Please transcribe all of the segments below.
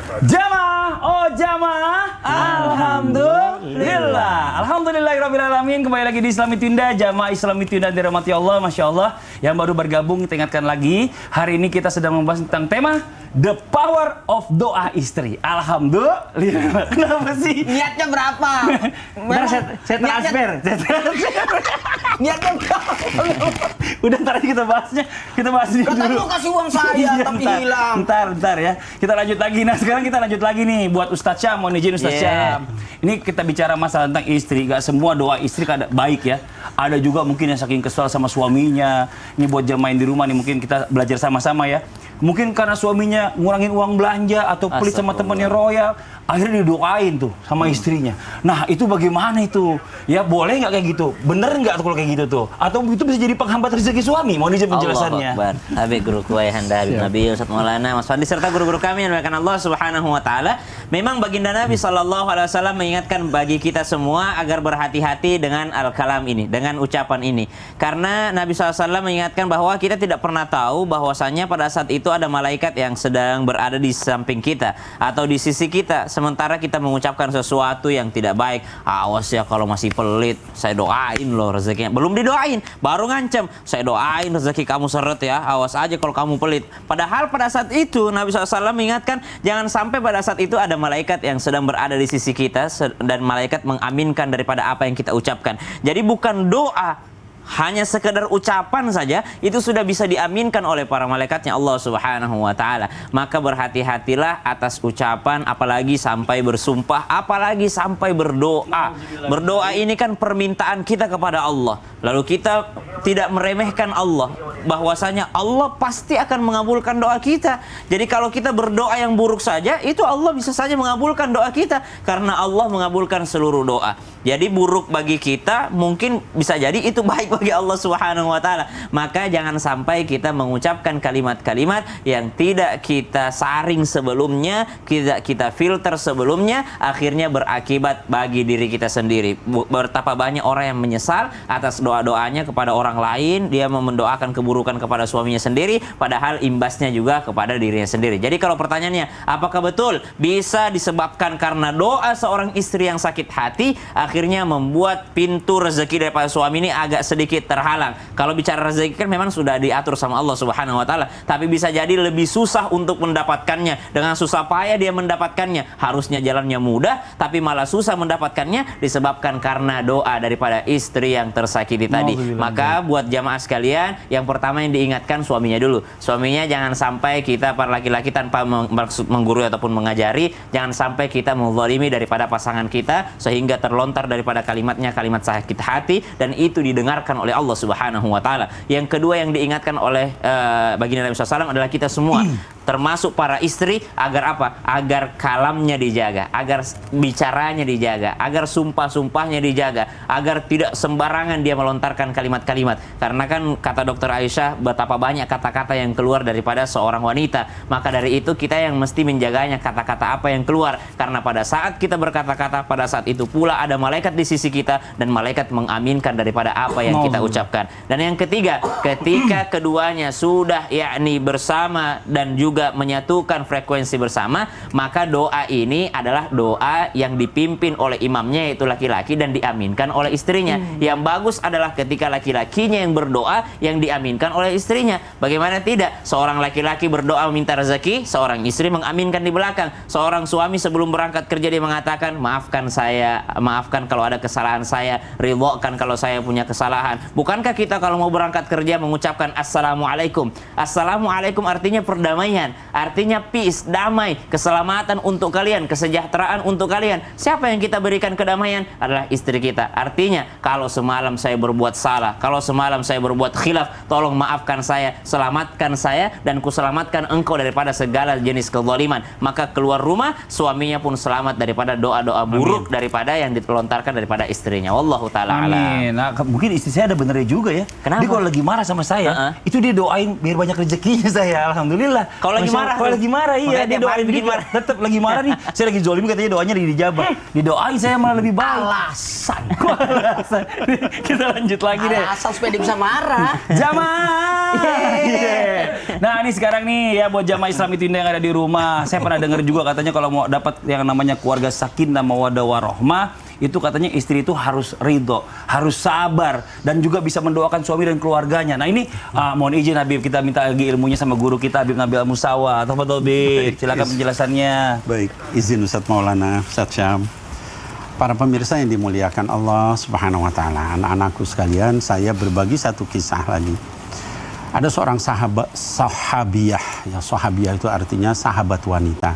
Jamaah, oh jamaah, alhamdulillah, alhamdulillahirobbilalamin. Kembali lagi di Islami Tunda, jamaah Islami Tunda dirahmati Allah, masya Allah. Yang baru bergabung, kita ingatkan lagi, hari ini kita sedang membahas tentang tema The Power of Doa Istri. Alhamdulillah. Kenapa sih? Niatnya berapa? Saya transfer. Niatnya berapa? Udah ntar aja kita bahasnya. Kita bahas ini Katanya dulu. mau kasih uang saya, tapi hilang. Ntar ya. Kita lanjut lagi. Nah sekarang kita lanjut lagi nih buat Ustadz Syam. Mohon izin Ustadz Syam. Ini kita bicara masalah tentang istri. Gak semua doa istri kan baik ya. Ada juga mungkin yang saking kesal sama suaminya. Ini buat jamaah di rumah nih, mungkin kita belajar sama-sama ya. Mungkin karena suaminya ngurangin uang belanja atau pelit sama temannya royal, akhirnya didoain tuh sama istrinya. Nah itu bagaimana itu? Ya boleh nggak kayak gitu? Bener nggak kalau kayak gitu tuh? Atau itu bisa jadi penghambat rezeki suami? Mohon izin penjelasannya. Allahu Akbar. Habib guruku ayahanda Habib Nabi Ustaz Maulana Mas Fadli serta guru-guru kami yang dimuliakan Allah Subhanahu wa taala. Memang baginda Nabi sallallahu alaihi wasallam mengingatkan bagi kita semua agar berhati-hati dengan al-kalam ini, dengan ucapan ini. Karena Nabi sallallahu alaihi wasallam mengingatkan bahwa kita tidak pernah tahu bahwasanya pada saat itu ada malaikat yang sedang berada di samping kita atau di sisi kita, sementara kita mengucapkan sesuatu yang tidak baik. Awas ya kalau masih pelit, saya doain loh rezekinya. Belum didoain, baru ngancam, saya doain rezeki kamu seret ya, awas aja kalau kamu pelit. Padahal pada saat itu Nabi SAW mengingatkan jangan sampai pada saat itu ada malaikat yang sedang berada di sisi kita dan malaikat mengaminkan daripada apa yang kita ucapkan. Jadi bukan doa, hanya sekedar ucapan saja itu sudah bisa diaminkan oleh para malaikatnya Allah Subhanahu wa taala. Maka berhati-hatilah atas ucapan, apalagi sampai bersumpah, apalagi sampai berdoa. Berdoa ini kan permintaan kita kepada Allah. Lalu kita tidak meremehkan Allah, bahwasanya Allah pasti akan mengabulkan doa kita. Jadi kalau kita berdoa yang buruk saja, itu Allah bisa saja mengabulkan doa kita karena Allah mengabulkan seluruh doa. Jadi buruk bagi kita mungkin bisa jadi itu baik bagi Allah Subhanahu wa taala. Maka jangan sampai kita mengucapkan kalimat-kalimat yang tidak kita saring sebelumnya, tidak kita filter sebelumnya, akhirnya berakibat bagi diri kita sendiri. Betapa banyak orang yang menyesal atas doa-doanya kepada orang lain, dia mendoakan keburukan kepada suaminya sendiri, padahal imbasnya juga kepada dirinya sendiri. Jadi kalau pertanyaannya, apakah betul bisa disebabkan karena doa seorang istri yang sakit hati akhirnya membuat pintu rezeki daripada suami ini agak sedikit terhalang? Kalau bicara rezeki kan memang sudah diatur sama Allah Subhanahu wa taala, tapi bisa jadi lebih susah untuk mendapatkannya. Dengan susah payah dia mendapatkannya. Harusnya jalannya mudah, tapi malah susah mendapatkannya disebabkan karena doa daripada istri yang tersakiti tadi. Maka buat jamaah sekalian, yang pertama yang diingatkan suaminya dulu. Suaminya jangan sampai kita para laki-laki tanpa maksud menggurui ataupun mengajari, jangan sampai kita menzalimi daripada pasangan kita sehingga terlontar daripada kalimatnya kalimat sakit hati dan itu didengarkan oleh Allah Subhanahu wa taala. Yang kedua yang diingatkan oleh baginda Nabi SAW adalah kita semua termasuk para istri agar apa? Agar kalamnya dijaga, agar bicaranya dijaga, agar sumpah-sumpahnya dijaga, agar tidak sembarangan dia melontarkan kalimat-kalimat. Karena kan kata Dr. Aisyah betapa banyak kata-kata yang keluar daripada seorang wanita. Maka dari itu kita yang mesti menjaganya kata-kata apa yang keluar. Karena pada saat kita berkata-kata, pada saat itu pula ada malaikat di sisi kita dan malaikat mengaminkan daripada apa yang kita ucapkan. Dan yang ketiga, ketika keduanya sudah yakni bersama dan juga menyatukan frekuensi bersama, maka doa ini adalah doa yang dipimpin oleh imamnya yaitu laki-laki dan diaminkan oleh istrinya. Yang bagus adalah ketika laki-lakinya yang berdoa yang diaminkan oleh istrinya. Bagaimana tidak? Seorang laki-laki berdoa meminta rezeki, seorang istri mengaminkan di belakang. Seorang suami sebelum berangkat kerja dia mengatakan, maafkan saya, maafkan kalau ada kesalahan saya, ridhokan kalau saya punya kesalahan. Bukankah kita kalau mau berangkat kerja mengucapkan Assalamualaikum? Assalamualaikum artinya perdamaian, artinya peace, damai, keselamatan untuk kalian, kesejahteraan untuk kalian. Siapa yang kita berikan kedamaian? Adalah istri kita. Artinya kalau semalam saya berbuat salah, kalau semalam saya berbuat khilaf, tolong maafkan saya, selamatkan saya dan kuselamatkan engkau daripada segala jenis kezaliman. Maka keluar rumah suaminya pun selamat daripada doa-doa buruk daripada yang dilontarkan daripada istrinya. Wallahu taala alam. Amin. Nah, mungkin istri saya ada benernya juga ya. Kenapa? Dia kalau lagi marah sama saya, itu dia doain biar banyak rezekinya saya. Alhamdulillah. Kalau lagi marah, kalau lagi marah iya dia doain bikin juga. marah. Tetap lagi marah nih. Saya lagi zolim katanya doanya dijabah. Didoain saya malah lebih baik. Alasan. Alasan. Kita lanjut lagi deh. Alasan supaya dia bisa marah. Jamaah Yeah. Nah ini sekarang nih ya buat jamaah Islam itu yang ada di rumah. Saya pernah dengar juga katanya kalau mau dapat yang namanya keluarga sakinah mawaddah warahmah, itu katanya istri itu harus ridho, harus sabar, dan juga bisa mendoakan suami dan keluarganya. Nah ini mohon izin Habib, kita minta lagi ilmunya sama guru kita Habib Nabil Al-Musawa. Tafadhol Habib, silakan penjelasannya. Baik, izin Ustadz Maulana, Ustadz Syam. Para pemirsa yang dimuliakan Allah Subhanahu wa taala, anak-anakku sekalian, saya berbagi satu kisah lagi. Ada seorang sahabiah, ya sahabiah itu artinya sahabat wanita.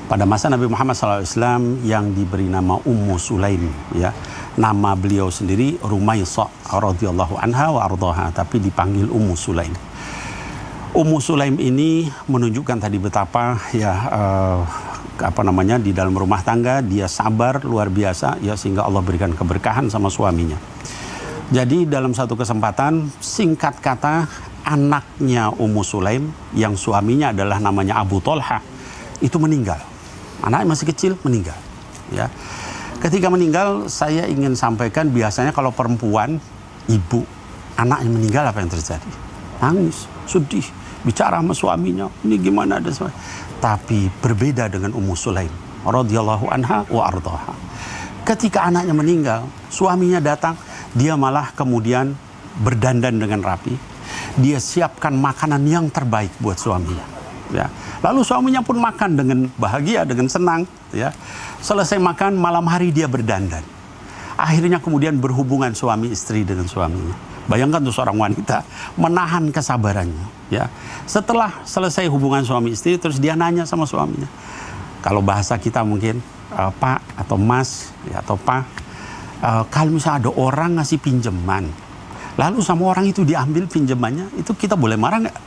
Pada masa Nabi Muhammad SAW yang diberi nama Ummu Sulaim, ya. Nama beliau sendiri Rumaisah radhiyallahu anha wa ardhaha, tapi dipanggil Ummu Sulaim. Ummu Sulaim ini menunjukkan tadi betapa ya di dalam rumah tangga dia sabar luar biasa ya, sehingga Allah berikan keberkahan sama suaminya. Jadi dalam satu kesempatan, singkat kata, anaknya Ummu Sulaim yang suaminya adalah namanya Abu Tolha itu meninggal. Anaknya masih kecil, meninggal. Ya. Ketika meninggal, saya ingin sampaikan biasanya kalau perempuan, ibu, anaknya meninggal apa yang terjadi? Nangis, sedih, bicara sama suaminya, ini gimana ada suami. Tapi berbeda dengan Ummu Sulaim radhiyallahu anha wa ardhaha. Ketika anaknya meninggal, suaminya datang, dia malah kemudian berdandan dengan rapi. Dia siapkan makanan yang terbaik buat suaminya. Ya. Lalu suaminya pun makan dengan bahagia, dengan senang. Ya. Selesai makan, malam hari dia berdandan. Akhirnya kemudian berhubungan suami istri dengan suaminya. Bayangkan tuh seorang wanita menahan kesabarannya. Ya. Setelah selesai hubungan suami istri, terus dia nanya sama suaminya. Kalau bahasa kita mungkin, Pak atau Mas ya, atau Pak, kalau misalnya ada orang ngasih pinjaman, lalu sama orang itu diambil pinjamannya, itu kita boleh marah nggak?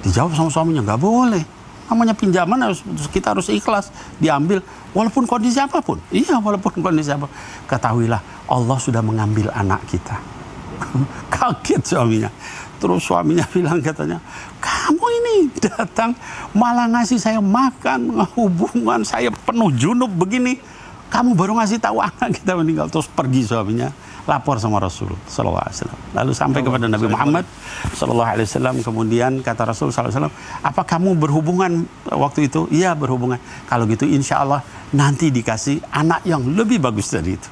Dijawab sama suaminya, nggak boleh. Namanya pinjaman kita harus ikhlas, diambil walaupun kondisi apapun. Iya, walaupun kondisi apapun. Ketahuilah Allah sudah mengambil anak kita. Kaget suaminya. Terus suaminya bilang katanya, kamu ini datang malah ngasih saya makan, hubungan saya penuh junub begini. Kamu baru ngasih tahu anak kita meninggal. Terus pergi suaminya, lapor sama Rasul sallallahu alaihi wasallam. Lalu sampai kepada Nabi Muhammad sallallahu alaihi wasallam. Kemudian kata Rasul sallallahu alaihi wasallam, apa kamu berhubungan waktu itu? Iya, berhubungan. Kalau gitu insya Allah nanti dikasih anak yang lebih bagus dari itu.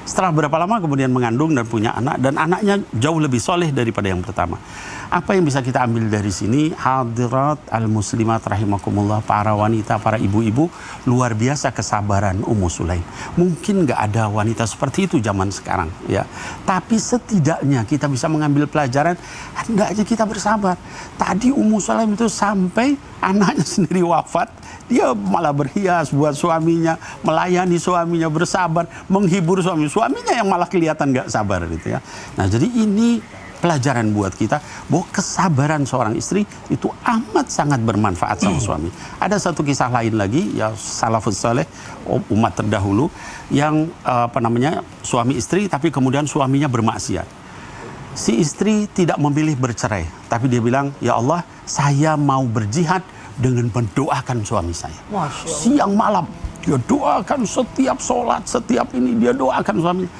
Setelah berapa lama kemudian mengandung dan punya anak, dan anaknya jauh lebih soleh daripada yang pertama. Apa yang bisa kita ambil dari sini? Hadirat al-muslimat rahimakumullah, para wanita, para ibu-ibu, luar biasa kesabaran Ummu Sulaim. Mungkin nggak ada wanita seperti itu zaman sekarang, ya. Tapi setidaknya kita bisa mengambil pelajaran, hendaknya kita bersabar. Tadi Ummu Sulaim itu sampai anaknya sendiri wafat, dia malah berhias buat suaminya, melayani suaminya, bersabar, menghibur suaminya yang malah kelihatan nggak sabar gitu ya. Nah, jadi ini pelajaran buat kita bahwa kesabaran seorang istri itu amat sangat bermanfaat sama suami. Ada satu kisah lain lagi ya, salafus saleh, umat terdahulu yang suami istri tapi kemudian suaminya bermaksiat. Si istri tidak memilih bercerai, tapi dia bilang, ya Allah, saya mau berjihad dengan mendoakan suami saya. Siang malam dia doakan, setiap sholat, setiap ini dia doakan suaminya.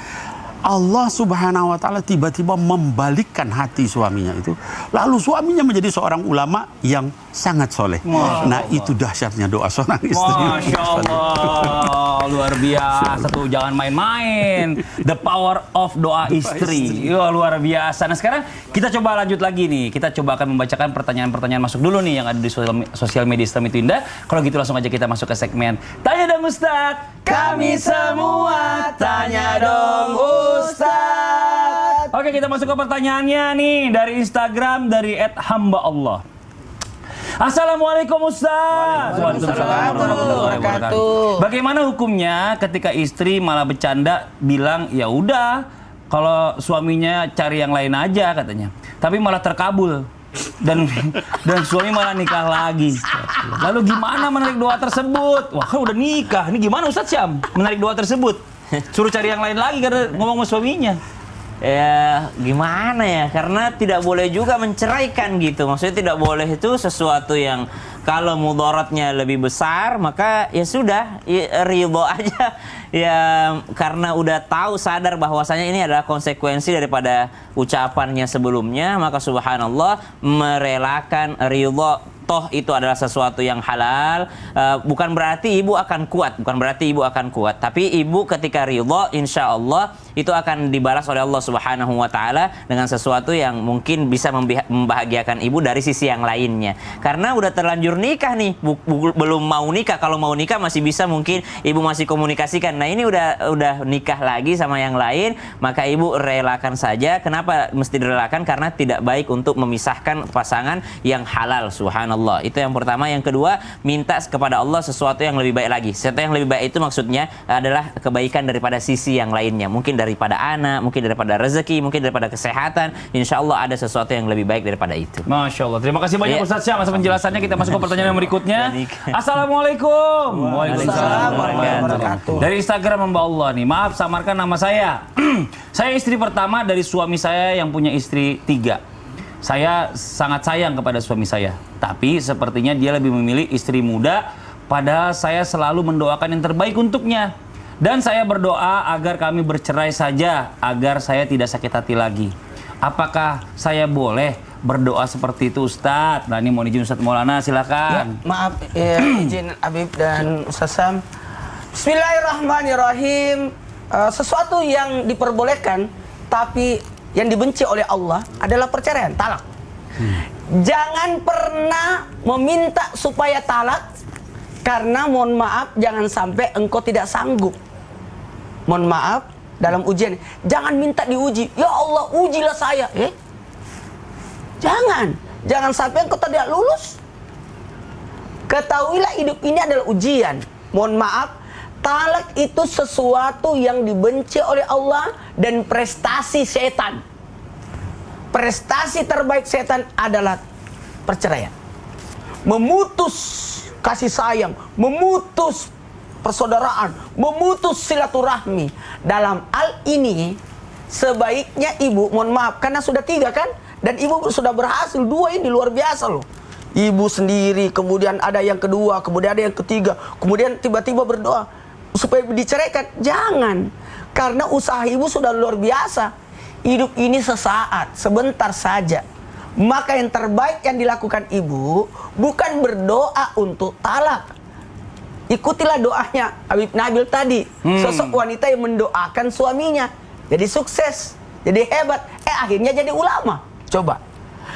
Allah subhanahu wa ta'ala tiba-tiba membalikkan hati suaminya itu. Lalu suaminya menjadi seorang ulama yang sangat soleh. Nah, itu dahsyatnya doa seorang istri. Masya Allah, luar biasa tuh, jangan main-main. The power of doa istri. Ya, luar biasa. Nah, sekarang kita coba lanjut lagi nih. Kita coba akan membacakan pertanyaan-pertanyaan masuk dulu nih yang ada di sosial media Islam itu Indah. Kalau gitu langsung aja kita masuk ke segmen Tanya dong Ustadz. Kami semua tanya dong Ustadz. Oke, kita masuk ke pertanyaannya nih dari Instagram dari @hamba_Allah. Assalamualaikum Ustaz. Waalaikumsalam warahmatullahi wabarakatuh. Bagaimana hukumnya ketika istri malah bercanda bilang ya udah kalau suaminya cari yang lain aja katanya, tapi malah terkabul dan suami malah nikah lagi. Lalu gimana menarik doa tersebut? Wah, kan udah nikah. Ini gimana Ustaz Syam menarik doa tersebut? Suruh cari yang lain lagi karena ngomong sama suaminya. Ya gimana ya, karena tidak boleh juga menceraikan gitu. Maksudnya tidak boleh itu sesuatu yang Kalau mudaratnya lebih besar, maka ya sudah, ridho aja. Ya karena udah tahu, sadar bahwasanya ini adalah konsekuensi daripada ucapannya sebelumnya, maka subhanallah merelakan ridho. Toh itu adalah sesuatu yang halal, bukan berarti ibu akan kuat, tapi ibu ketika ridho, insya Allah itu akan dibalas oleh Allah Subhanahu wa Ta'ala dengan sesuatu yang mungkin bisa membahagiakan ibu dari sisi yang lainnya. Karena udah terlanjur nikah nih, belum mau nikah. Kalau mau nikah masih bisa, mungkin ibu masih komunikasikan. Nah ini udah nikah lagi sama yang lain, maka ibu relakan saja. Kenapa mesti direlakan? Karena tidak baik untuk memisahkan pasangan yang halal. Subhanallah. Itu yang pertama. Yang kedua, minta kepada Allah sesuatu yang lebih baik lagi. Sesuatu yang lebih baik itu maksudnya adalah kebaikan daripada sisi yang lainnya. Mungkin daripada anak, mungkin daripada rezeki, mungkin daripada kesehatan. Insya Allah ada sesuatu yang lebih baik daripada itu. Masya Allah. Terima kasih banyak Ustaz Syam atas penjelasannya. Kita masuk ke pertanyaan yang berikutnya. Assalamualaikum. Waalaikumsalam warahmatullahi wabarakatuh. Dari Instagram Mbak Allah nih. Maaf, samarkan nama saya. Saya istri pertama dari suami saya yang punya istri 3. Saya sangat sayang kepada suami saya, tapi sepertinya dia lebih memilih istri muda, padahal saya selalu mendoakan yang terbaik untuknya. Dan saya berdoa agar kami bercerai saja, agar saya tidak sakit hati lagi. Apakah saya boleh berdoa seperti itu, Ustadz? Nah ini mau izin Ustadz Maulana, silakan. Ya, maaf, izin Habib dan Ustaz Syam. Bismillahirrahmanirrahim. Sesuatu yang diperbolehkan, tapi yang dibenci oleh Allah adalah perceraian, talak. Jangan pernah meminta supaya talak, karena mohon maaf, jangan sampai engkau tidak sanggup. Mohon maaf, dalam ujian, jangan minta diuji. Ya Allah, ujilah saya. Jangan sampai engkau tidak lulus. Ketahuilah hidup ini adalah ujian. Mohon maaf, talak itu sesuatu yang dibenci oleh Allah dan prestasi setan. Prestasi terbaik setan adalah perceraian. Memutus kasih sayang, memutus persaudaraan, memutus silaturahmi. Dalam hal ini, sebaiknya ibu, mohon maaf, karena sudah 3 kan? Dan ibu sudah berhasil, 2 ini luar biasa loh. Ibu sendiri, kemudian ada yang kedua, kemudian ada yang ketiga, kemudian tiba-tiba berdoa supaya diceraikan. Jangan, karena usaha ibu sudah luar biasa. Hidup ini sesaat, sebentar saja. Maka yang terbaik yang dilakukan ibu bukan berdoa untuk talak. Ikutilah doanya Habib Nabil tadi, sosok wanita yang mendoakan suaminya jadi sukses, jadi hebat, akhirnya jadi ulama. Coba,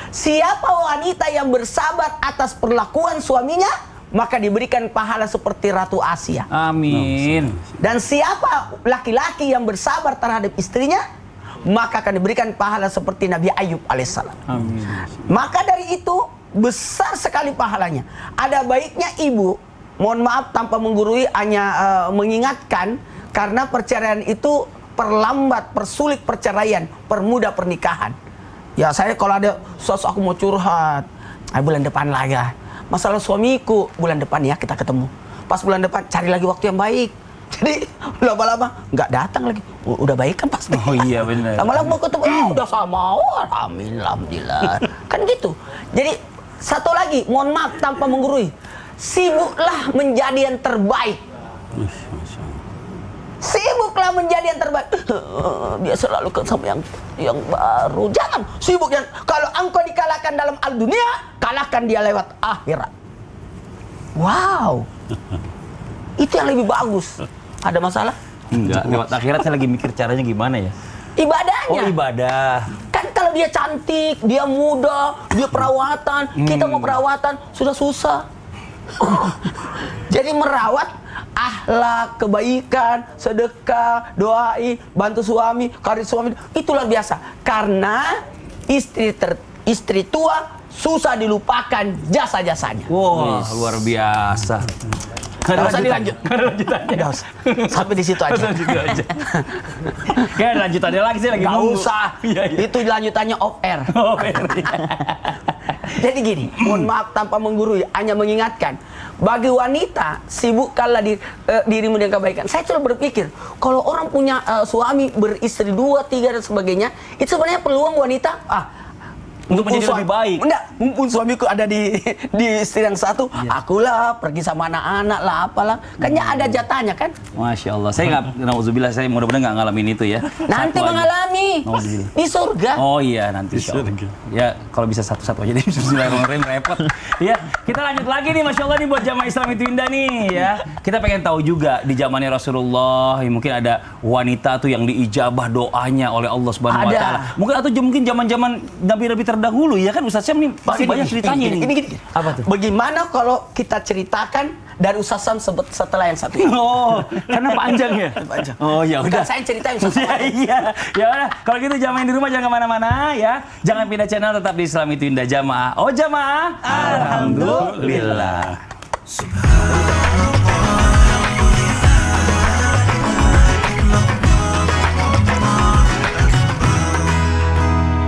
siapa wanita yang bersabar atas perlakuan suaminya, maka diberikan pahala seperti Ratu Asia. Amin. Dan siapa laki-laki yang bersabar terhadap istrinya, maka akan diberikan pahala seperti Nabi Ayub alaihissalam. Amin. Maka dari itu besar sekali pahalanya. Ada baiknya ibu, mohon maaf tanpa menggurui, hanya mengingatkan, karena perceraian itu perlambat, persulit perceraian, permudah pernikahan. Ya saya kalau ada sesuatu aku mau curhat, bulan depan lah ya. Masalah suamiku, bulan depan ya kita ketemu. Pas bulan depan cari lagi waktu yang baik. Jadi lama-lama nggak datang lagi. Udah baik kan pasti. Oh iya benar. Lama-lama mau ketemu, udah sama. Alhamdulillah. Kan gitu. Jadi satu lagi, mohon maaf tanpa menggurui, sibuklah menjadi yang terbaik. Sibuklah menjadi yang terbaik. Dia selalu sama yang baru. Jangan sibuk. Kalau engkau dikalahkan dalam al dunia, kalahkan dia lewat akhirat. Wow. Itu yang lebih bagus. Ada masalah? Enggak, lewat akhirat saya lagi mikir caranya gimana ya? Ibadahnya. Oh ibadah. Kan kalau dia cantik, dia muda, dia perawatan, kita mau perawatan, sudah susah. Jadi merawat akhlak, kebaikan, sedekah, doai, bantu suami, karir suami, itu luar biasa. Karena istri tua susah dilupakan jasa-jasanya. Wah, luar biasa. Nggak usah dilanjut. Nggak usah. Sampai di situ aja. Kayak lanjutannya lagi sih lagi Nggak nunggu. usah. Iya. Itu lanjutannya off air. Oh, iya. Jadi gini, mohon maaf tanpa menggurui, hanya mengingatkan. Bagi wanita, sibukkanlah dirimu dengan kebaikan. Saya coba berpikir, kalau orang punya suami beristri 2, 3 dan sebagainya, itu sebenarnya peluang wanita, Untuk menjadi lebih baik. Enggak, mumpung suamiku ada di istri yang satu, akulah pergi sama anak-anak lah, apalah. Kayaknya ada jatahnya kan? Masya Allah. Saya nggak, nauzubillah, saya mudah-mudahan nggak ngalamin itu ya. Nanti Satu aja. mengalami Nauzubillah. di surga. Oh iya, nanti insya Allah. Ya, kalau bisa satu-satu aja deh. Bismillahirrahmanirrahim, repot. Ya, kita lanjut lagi nih, Masya Allah nih buat jamaah Islam itu indah nih ya. Kita pengen tahu juga di zamannya Rasulullah, ya, mungkin ada wanita tuh yang diijabah doanya oleh Allah Subhanahu wa Ada. taala. Mungkin zaman-zaman nabi-nabi terdahulu ya kan Ustaz Syam nih pasti banyak ceritanya nih. Gini. Apa tuh? Bagaimana kalau kita ceritakan dari Ustaz Sam setelah yang satu ini? Oh, karena panjang ya? Panjang. Oh ya Bukan udah. saya ceritain Ustaz Sam. Iya. Ya udah, kalau gitu jamaah yang di rumah jangan kemana-mana ya. Jangan pindah channel, tetap di Islam itu Indah Jamaah. Oh jamaah. Alhamdulillah.